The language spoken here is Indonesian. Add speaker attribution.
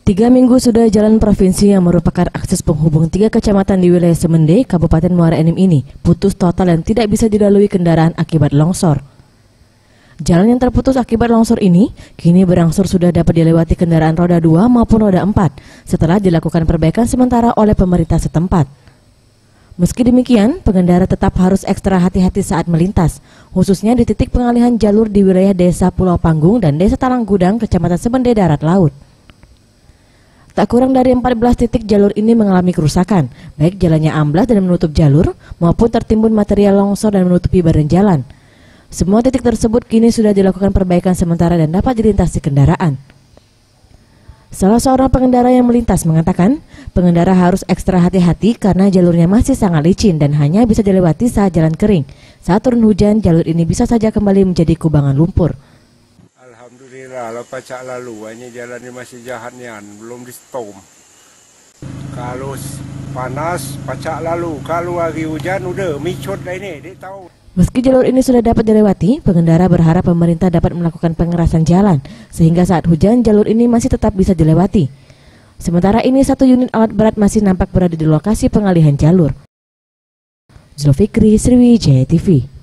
Speaker 1: 3 minggu sudah jalan provinsi yang merupakan akses penghubung 3 kecamatan di wilayah Semende, Kabupaten Muara Enim ini putus total dan tidak bisa dilalui kendaraan akibat longsor. Jalan yang terputus akibat longsor ini kini berangsur sudah dapat dilewati kendaraan roda 2 maupun roda 4 setelah dilakukan perbaikan sementara oleh pemerintah setempat. Meski demikian, pengendara tetap harus ekstra hati-hati saat melintas, khususnya di titik pengalihan jalur di wilayah Desa Pulau Panggung dan Desa Talanggudang, Kecamatan Semende Darat Laut. Tak kurang dari 14 titik jalur ini mengalami kerusakan, baik jalannya amblas dan menutup jalur, maupun tertimbun material longsor dan menutupi badan jalan. Semua titik tersebut kini sudah dilakukan perbaikan sementara dan dapat dilintasi kendaraan. Salah seorang pengendara yang melintas mengatakan, pengendara harus ekstra hati-hati karena jalurnya masih sangat licin dan hanya bisa dilewati saat jalan kering. Saat turun hujan, jalur ini bisa saja kembali menjadi kubangan lumpur.
Speaker 2: Alhamdulillah, lepas cak lalu, hanya jalan ini masih jahat nian, belum di storm. Kalau panas, pacak lalu, kalau hari hujan udah micot dah ini, dia tahu.
Speaker 1: Meski jalur ini sudah dapat dilewati, pengendara berharap pemerintah dapat melakukan pengerasan jalan, sehingga saat hujan jalur ini masih tetap bisa dilewati. Sementara ini 1 unit alat berat masih nampak berada di lokasi pengalihan jalur. Zulfikri, Sriwijaya TV.